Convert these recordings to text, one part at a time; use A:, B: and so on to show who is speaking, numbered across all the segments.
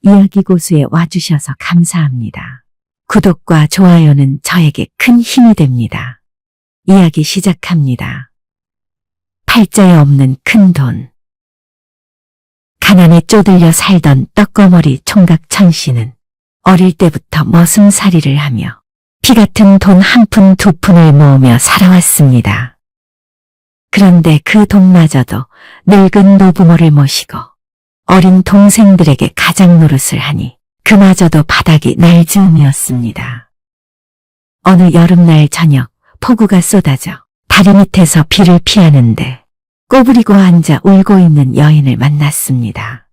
A: 이야기고수에 와주셔서 감사합니다. 구독과 좋아요는 저에게 큰 힘이 됩니다. 이야기 시작합니다. 팔자에 없는 큰돈. 가난에 쪼들려 살던 떡거머리 총각 천씨는 어릴 때부터 머슴살이를 하며 피 같은 돈 한 푼 두 푼을 모으며 살아왔습니다. 그런데 그 돈마저도 늙은 노부모를 모시고 어린 동생들에게 가장 노릇을 하니 그마저도 바닥이 날즈음이었습니다. 어느 여름날 저녁 폭우가 쏟아져 다리 밑에서 비를 피하는데 꼬부리고 앉아 울고 있는 여인을 만났습니다.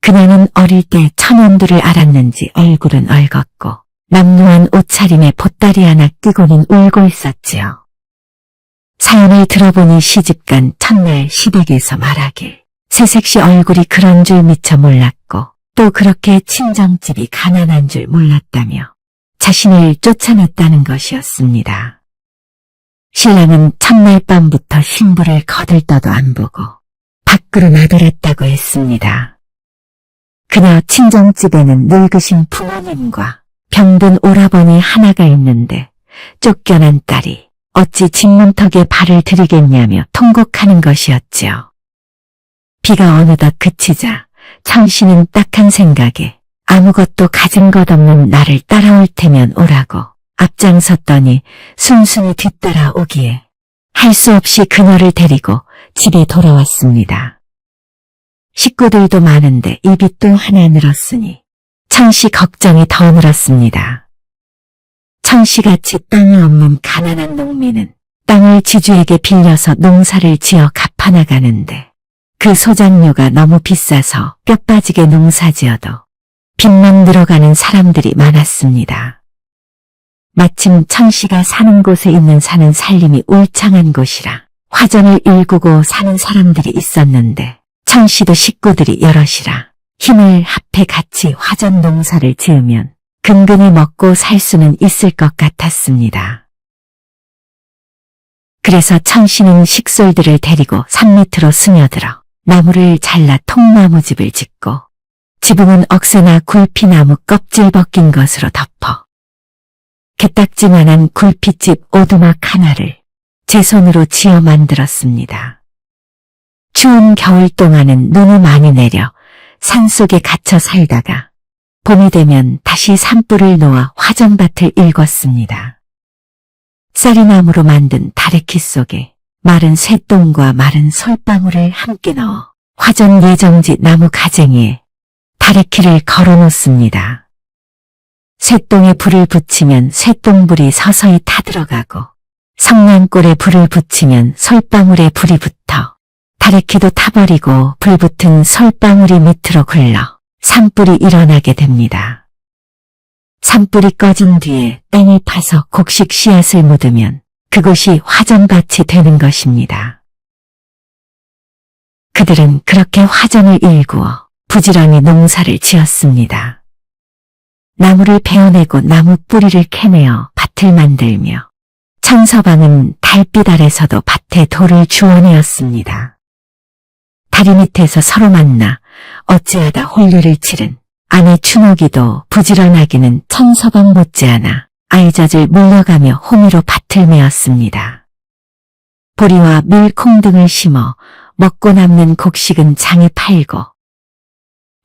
A: 그녀는 어릴 때 천연두를 알았는지 얼굴은 얼겁고 남루한 옷차림에 보따리 하나 끼고는 울고 있었지요. 사연을 들어보니 시집간 첫날 시댁에서 말하길 새색시 얼굴이 그런 줄 미처 몰랐고 또 그렇게 친정집이 가난한 줄 몰랐다며 자신을 쫓아냈다는 것이었습니다. 신랑은 첫날 밤부터 신부를 거들떠도 안 보고 밖으로 나돌았다고 했습니다. 그녀 친정집에는 늙으신 부모님과 병든 오라버니 하나가 있는데 쫓겨난 딸이 어찌 집 문턱에 발을 들이겠냐며 통곡하는 것이었지요. 비가 어느덧 그치자 천씨는 딱한 생각에 아무것도 가진 것 없는 나를 따라올 테면 오라고 앞장섰더니 순순히 뒤따라 오기에 할 수 없이 그녀를 데리고 집에 돌아왔습니다. 식구들도 많은데 입이 또 하나 늘었으니 천씨 걱정이 더 늘었습니다. 천씨같이 땅이 없는 가난한 농민은 땅을 지주에게 빌려서 농사를 지어 갚아나가는데 그 소작료가 너무 비싸서 뼈 빠지게 농사지어도 빚만 늘어가는 사람들이 많았습니다. 마침 천씨가 사는 곳에 있는 산은 살림이 울창한 곳이라 화전을 일구고 사는 사람들이 있었는데 천씨도 식구들이 여럿이라 힘을 합해 같이 화전 농사를 지으면 근근히 먹고 살 수는 있을 것 같았습니다. 그래서 천씨는 식솔들을 데리고 산 밑으로 스며들어 나무를 잘라 통나무집을 짓고 지붕은 억새나 굴피나무 껍질 벗긴 것으로 덮어 게딱지만한 굴피집 오두막 하나를 제 손으로 지어 만들었습니다. 추운 겨울 동안은 눈이 많이 내려 산속에 갇혀 살다가 봄이 되면 다시 산불을 놓아 화전밭을 일궜습니다. 쌀이나무로 만든 다래키 속에 마른 쇠똥과 마른 솔방울을 함께 넣어 화전 예정지 나무 가쟁이에 다래키를 걸어놓습니다. 쇠똥에 불을 붙이면 쇠똥불이 서서히 타들어가고 성냥골에 불을 붙이면 솔방울에 불이 붙어 다래키도 타버리고 불붙은 솔방울이 밑으로 굴러 산불이 일어나게 됩니다. 산불이 꺼진 뒤에 땅을 파서 곡식 씨앗을 묻으면 그곳이 화전밭이 되는 것입니다. 그들은 그렇게 화전을 일구어 부지런히 농사를 지었습니다. 나무를 베어내고 나무 뿌리를 캐내어 밭을 만들며 천서방은 달빛 아래서도 밭에 돌을 주워내었습니다. 다리 밑에서 서로 만나 어찌하다 혼례를 치른 아내 춘옥이도 부지런하기는 천서방 못지않아 아이젖을 물려가며 호미로 밭을 메었습니다. 보리와 밀, 콩 등을 심어 먹고 남는 곡식은 장에 팔고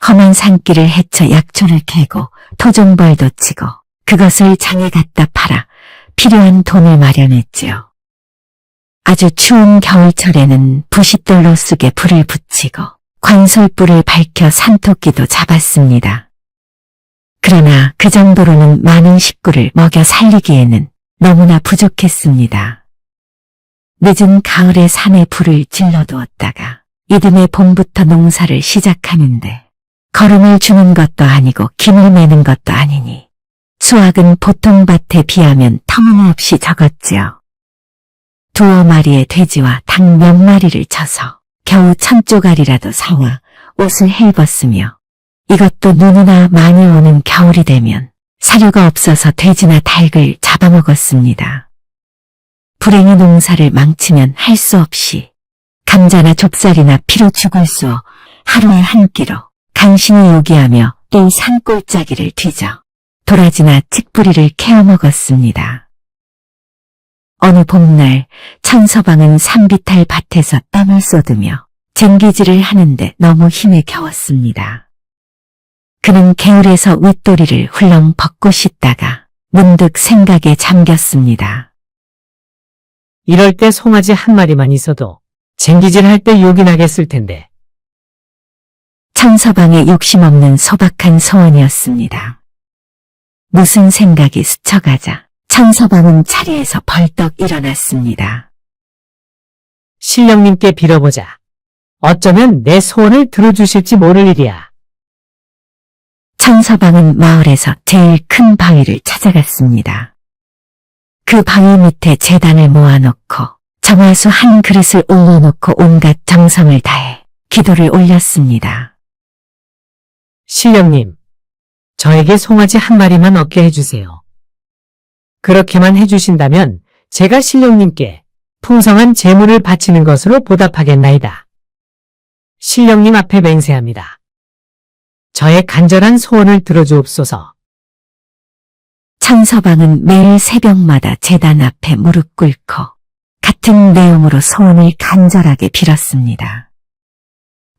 A: 험한 산길을 헤쳐 약초를 캐고 토종벌도 치고 그것을 장에 갖다 팔아 필요한 돈을 마련했지요. 아주 추운 겨울철에는 부싯돌로 쑥에 불을 붙이고 관솔불을 밝혀 산토끼도 잡았습니다. 그러나 그 정도로는 많은 식구를 먹여 살리기에는 너무나 부족했습니다. 늦은 가을에 산에 불을 질러두었다가 이듬해 봄부터 농사를 시작하는데 거름을 주는 것도 아니고 김을 매는 것도 아니니 수확은 보통 밭에 비하면 터무니없이 적었지요. 두어 마리의 돼지와 닭 몇 마리를 쳐서 겨우 1000쪼가리라도 사와 옷을 해입었으며 이것도 눈이나 많이 오는 겨울이 되면 사료가 없어서 돼지나 닭을 잡아먹었습니다. 불행히 농사를 망치면 할 수 없이 감자나 좁쌀이나 피로 죽을 수 하루에 한 끼로 간신히 요기하며 또 산골짜기를 뒤져 도라지나 칡뿌리를 캐어 먹었습니다. 어느 봄날 천서방은 산비탈 밭에서 땀을 쏟으며 쟁기질을 하는데 너무 힘에 겨웠습니다. 그는 개울에서 윗도리를 훌렁 벗고 씻다가 문득 생각에 잠겼습니다.
B: 이럴 때 송아지 한 마리만 있어도 쟁기질 할 때 요긴하겠을 텐데.
A: 천서방의 욕심 없는 소박한 소원이었습니다. 무슨 생각이 스쳐가자 천서방은 자리에서 벌떡 일어났습니다.
B: 신령님께 빌어보자. 어쩌면 내 소원을 들어주실지 모를 일이야.
A: 천서방은 마을에서 제일 큰 바위를 찾아갔습니다. 그 바위 밑에 제단을 모아놓고 정화수 한 그릇을 올려놓고 온갖 정성을 다해 기도를 올렸습니다.
B: 신령님, 저에게 송아지 한 마리만 얻게 해주세요. 그렇게만 해주신다면 제가 신령님께 풍성한 재물을 바치는 것으로 보답하겠나이다. 신령님 앞에 맹세합니다. 저의 간절한 소원을 들어주옵소서.
A: 천서방은 매일 새벽마다 제단 앞에 무릎 꿇고 같은 내용으로 소원을 간절하게 빌었습니다.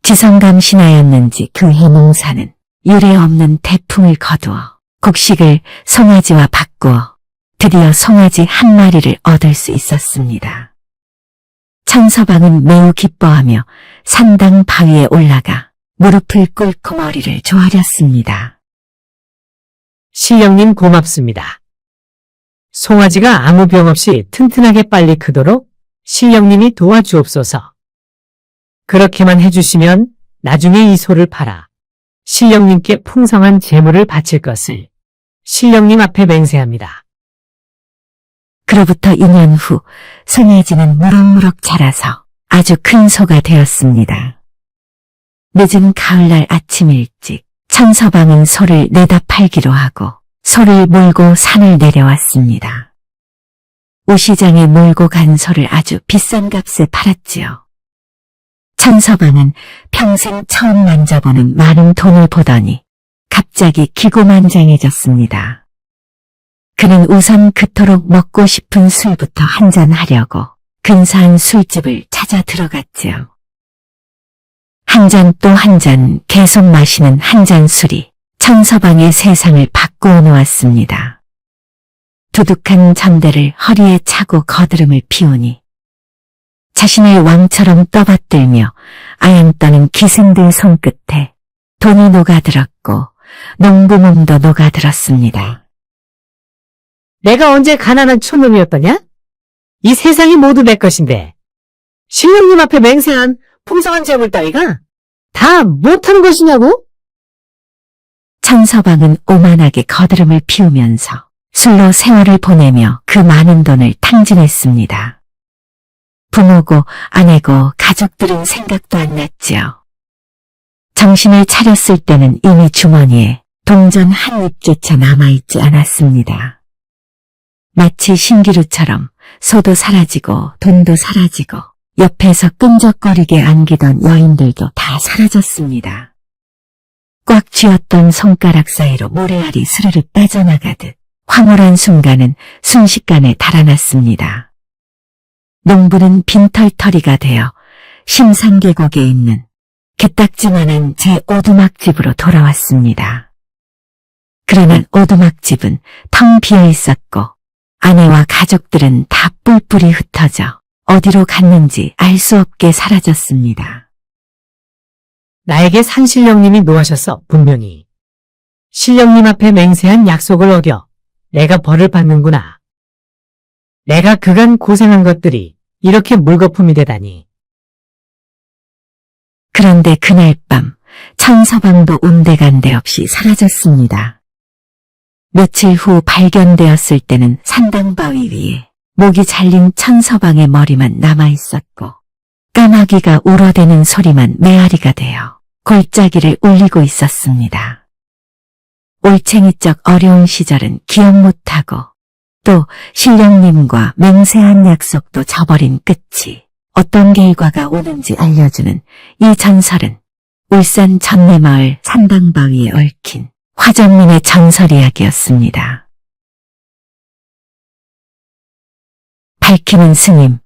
A: 지성감신하였는지 그해 농사는 유례 없는 태풍을 거두어 곡식을 송아지와 바꾸어 드디어 송아지 한 마리를 얻을 수 있었습니다. 천서방은 매우 기뻐하며 산당 바위에 올라가 무릎을 꿇고 머리를 조아렸습니다.
B: 신령님 고맙습니다. 송아지가 아무 병 없이 튼튼하게 빨리 크도록 신령님이 도와주옵소서. 그렇게만 해주시면 나중에 이 소를 팔아 신령님께 풍성한 재물을 바칠 것을 신령님 앞에 맹세합니다.
A: 그로부터 2년 후 송아지는 무럭무럭 자라서 아주 큰 소가 되었습니다. 늦은 가을날 아침 일찍 천서방은 소를 내다 팔기로 하고 소를 몰고 산을 내려왔습니다. 오시장에 몰고 간 소를 아주 비싼 값에 팔았지요. 천서방은 평생 처음 만져보는 많은 돈을 보더니 갑자기 기고만장해졌습니다. 그는 우선 그토록 먹고 싶은 술부터 한잔하려고 근사한 술집을 찾아 들어갔지요. 한 잔 또 한 잔 계속 마시는 한 잔 술이 천서방의 세상을 바꾸어 놓았습니다. 두둑한 전대를 허리에 차고 거드름을 피우니 자신을 왕처럼 떠받들며 아양 떠는 기생들 손끝에 돈이 녹아들었고 농부 몸도 녹아들었습니다.
B: 내가 언제 가난한 촌놈이었더냐? 이 세상이 모두 내 것인데 신령님 앞에 맹세한 풍성한 재물 따위가 다 못하는 것이냐고?
A: 천서방은 오만하게 거드름을 피우면서 술로 세월을 보내며 그 많은 돈을 탕진했습니다. 부모고 아내고 가족들은 생각도 안 났지요. 정신을 차렸을 때는 이미 주머니에 동전 한 입조차 남아있지 않았습니다. 마치 신기루처럼 소도 사라지고 돈도 사라지고 옆에서 끈적거리게 안기던 여인들도 다 사라졌습니다. 꽉 쥐었던 손가락 사이로 모래알이 스르륵 빠져나가듯 황홀한 순간은 순식간에 달아났습니다. 농부는 빈털터리가 되어 심산계곡에 있는 개딱지만한 제 오두막집으로 돌아왔습니다. 그러나 오두막집은 텅 비어 있었고 아내와 가족들은 다 뿔뿔이 흩어져 어디로 갔는지 알 수 없게 사라졌습니다.
B: 나에게 산신령님이 노하셔서 분명히 신령님 앞에 맹세한 약속을 어겨 내가 벌을 받는구나. 내가 그간 고생한 것들이 이렇게 물거품이 되다니.
A: 그런데 그날 밤 천서방도 온데간데 없이 사라졌습니다. 며칠 후 발견되었을 때는 산당바위 위에 목이 잘린 천서방의 머리만 남아있었고 까마귀가 울어대는 소리만 메아리가 되어 골짜기를 울리고 있었습니다. 올챙이적 어려운 시절은 기억 못하고 또 신령님과 맹세한 약속도 저버린 끝이 어떤 결과가 오는지 알려주는 이 전설은 울산 전내마을 산당바위에 얽힌 화전민의 전설 이야기였습니다. 밝히는 스님.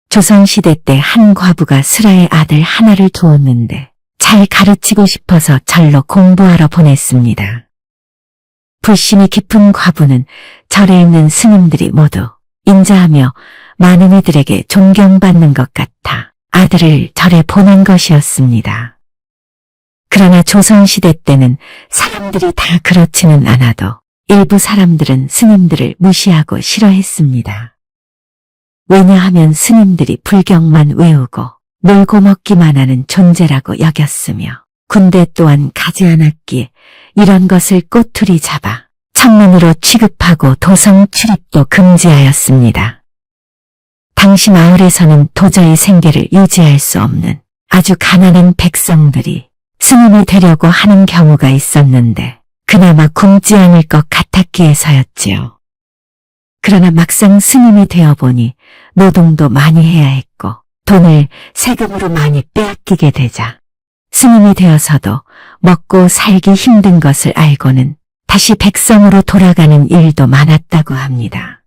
A: 조선시대 때 한 과부가 슬아의 아들 하나를 두었는데 잘 가르치고 싶어서 절로 공부하러 보냈습니다. 불심이 깊은 과부는 절에 있는 스님들이 모두 인자하며 많은 이들에게 존경받는 것 같아 아들을 절에 보낸 것이었습니다. 그러나 조선시대 때는 사람들이 다 그렇지는 않아도 일부 사람들은 스님들을 무시하고 싫어했습니다. 왜냐하면 스님들이 불경만 외우고 놀고 먹기만 하는 존재라고 여겼으며 군대 또한 가지 않았기에 이런 것을 꼬투리 잡아 청문으로 취급하고 도성 출입도 금지하였습니다. 당시 마을에서는 도저히 생계를 유지할 수 없는 아주 가난한 백성들이 스님이 되려고 하는 경우가 있었는데 그나마 굶지 않을 것 같았기에서였지요. 그러나 막상 스님이 되어보니 노동도 많이 해야 했고 돈을 세금으로 많이 빼앗기게 되자 스님이 되어서도 먹고 살기 힘든 것을 알고는 다시 백성으로 돌아가는 일도 많았다고 합니다.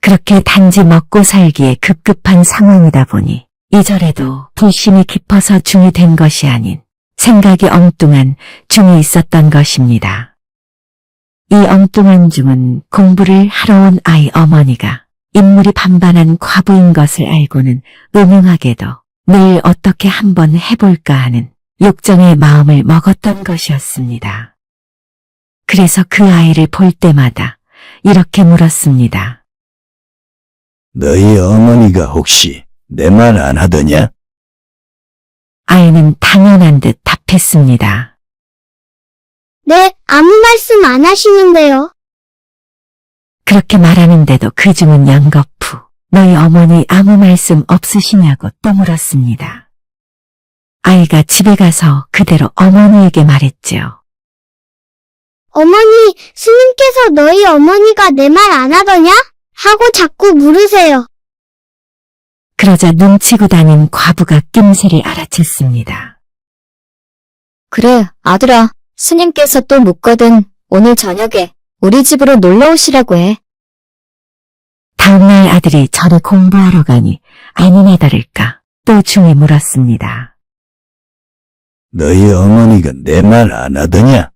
A: 그렇게 단지 먹고 살기에 급급한 상황이다 보니 이 절에도 불심이 깊어서 중이 된 것이 아닌 생각이 엉뚱한 중이 있었던 것입니다. 이 엉뚱한 중은 공부를 하러 온 아이 어머니가 인물이 반반한 과부인 것을 알고는 음흉하게도 늘 어떻게 한번 해볼까 하는 욕정의 마음을 먹었던 것이었습니다. 그래서 그 아이를 볼 때마다 이렇게 물었습니다.
C: 너희 어머니가 혹시 내 말 안 하더냐?
A: 아이는 당연한 듯 답했습니다.
D: 네, 아무 말씀 안 하시는데요.
A: 그렇게 말하는데도 그 중은 연거푸 너희 어머니 아무 말씀 없으시냐고 또 물었습니다. 아이가 집에 가서 그대로 어머니에게 말했지요.
D: 어머니, 스님께서 너희 어머니가 내 말 안 하더냐? 하고 자꾸 물으세요.
A: 그러자 눈치고 다닌 과부가 낌새를 알아챘습니다.
E: 그래, 아들아. 스님께서 또 묻거든 오늘 저녁에 우리 집으로 놀러 오시라고 해.
A: 다음날 아들이 절에 공부하러 가니 아니나 다를까 또 중이 물었습니다.
C: 너희 어머니가 내 말 안 하더냐?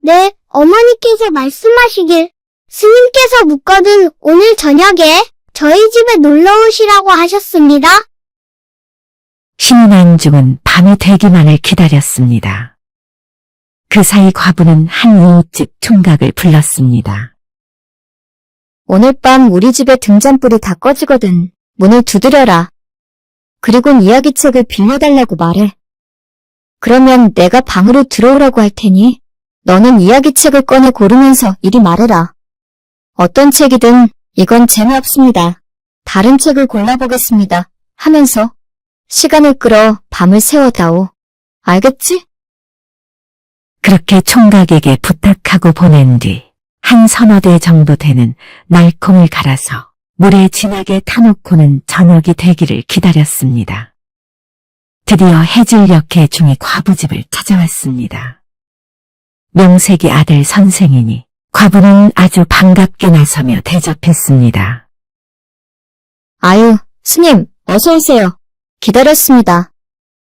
D: 네, 어머니께서 말씀하시길. 스님께서 묻거든 오늘 저녁에 저희 집에 놀러 오시라고 하셨습니다.
A: 신이 난 중은 밤이 되기만을 기다렸습니다. 그 사이 과부는 한 이웃집 총각을 불렀습니다.
E: 오늘 밤 우리 집에 등잔불이 다 꺼지거든. 문을 두드려라. 그리곤 이야기책을 빌려달라고 말해. 그러면 내가 방으로 들어오라고 할 테니 너는 이야기책을 꺼내 고르면서 이리 말해라. 어떤 책이든 이건 재미없습니다. 다른 책을 골라보겠습니다. 하면서 시간을 끌어 밤을 새워다오. 알겠지?
A: 그렇게 총각에게 부탁하고 보낸 뒤 한 서너 대 정도 되는 날콩을 갈아서 물에 진하게 타놓고는 저녁이 되기를 기다렸습니다. 드디어 해질녘에 중이 과부집을 찾아왔습니다. 명색이 아들 선생이니 과부는 아주 반갑게 나서며 대접했습니다.
E: 아유, 스님, 어서 오세요. 기다렸습니다.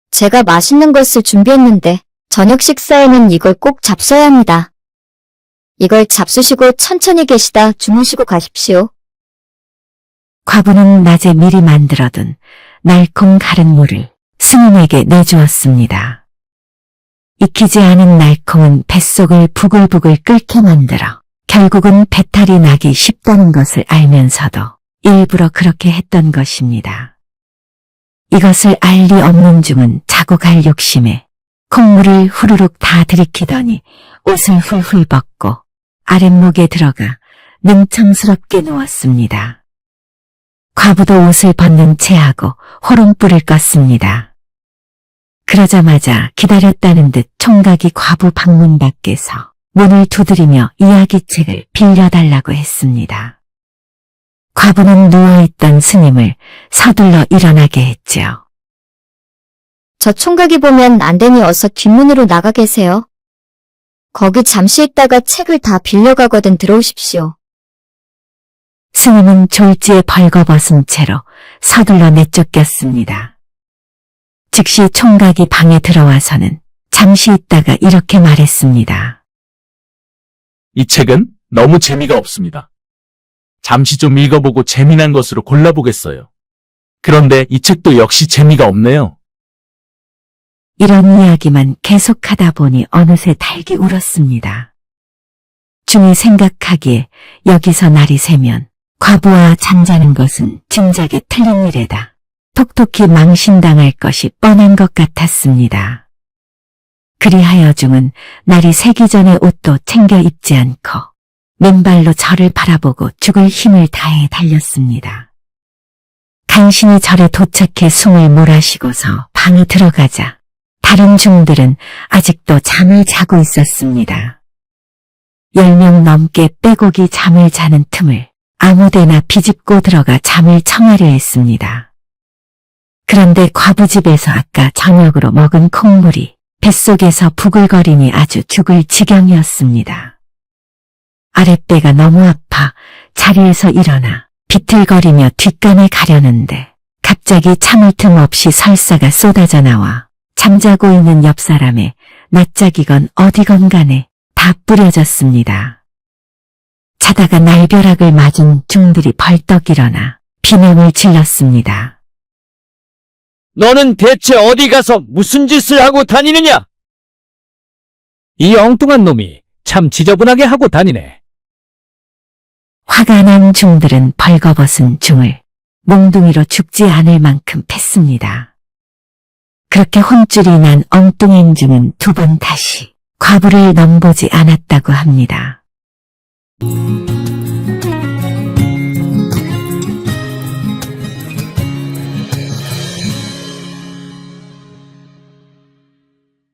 E: 제가 맛있는 것을 준비했는데 저녁 식사에는 이걸 꼭 잡숴야 합니다. 이걸 잡수시고 천천히 계시다 주무시고 가십시오.
A: 과부는 낮에 미리 만들어둔 날콩 갈은 물을 스님에게 내주었습니다. 익히지 않은 날콩은 뱃속을 부글부글 끓게 만들어 결국은 배탈이 나기 쉽다는 것을 알면서도 일부러 그렇게 했던 것입니다. 이것을 알 리 없는 중은 자고 갈 욕심에 콩물을 후루룩 다 들이키더니 옷을 훌훌 벗고 아랫목에 들어가 능청스럽게 누웠습니다. 과부도 옷을 벗는 채 하고 호롱불을 껐습니다. 그러자마자 기다렸다는 듯 총각이 과부 방문 밖에서 문을 두드리며 이야기책을 빌려달라고 했습니다. 과부는 누워있던 스님을 서둘러 일어나게 했지요.
E: 저 총각이 보면 안 되니 어서 뒷문으로 나가 계세요. 거기 잠시 있다가 책을 다 빌려가거든 들어오십시오.
A: 스님은 졸지에 벌거벗은 채로 서둘러 내쫓겼습니다. 즉시 총각이 방에 들어와서는 잠시 있다가 이렇게 말했습니다.
F: 이 책은 너무 재미가 없습니다. 잠시 좀 읽어보고 재미난 것으로 골라보겠어요. 그런데 이 책도 역시 재미가 없네요.
A: 이런 이야기만 계속하다 보니 어느새 닭이 울었습니다. 중이 생각하기에 여기서 날이 새면 과부와 잠자는 것은 진작에 틀린 일이다. 톡톡히 망신당할 것이 뻔한 것 같았습니다. 그리하여 중은 날이 새기 전에 옷도 챙겨 입지 않고 맨발로 절을 바라보고 죽을 힘을 다해 달렸습니다. 간신히 절에 도착해 숨을 몰아쉬고서 방에 들어가자 다른 중들은 아직도 잠을 자고 있었습니다. 10명 넘게 빼곡히 잠을 자는 틈을 아무데나 비집고 들어가 잠을 청하려 했습니다. 그런데 과부집에서 아까 저녁으로 먹은 콩물이 뱃속에서 부글거리니 아주 죽을 지경이었습니다. 아랫배가 너무 아파 자리에서 일어나 비틀거리며 뒷간을 가려는데 갑자기 참을 틈 없이 설사가 쏟아져 나와 잠자고 있는 옆 사람의 낯짝이건 어디건 간에 다 뿌려졌습니다. 자다가 날벼락을 맞은 중들이 벌떡 일어나 비명을 질렀습니다.
G: 너는 대체 어디 가서 무슨 짓을 하고 다니느냐? 이 엉뚱한 놈이 참 지저분하게 하고 다니네.
A: 화가 난 중들은 벌거벗은 중을 몽둥이로 죽지 않을 만큼 팼습니다. 그렇게 혼쭐이 난 엉뚱한 중은 2번 다시 과부를 넘보지 않았다고 합니다.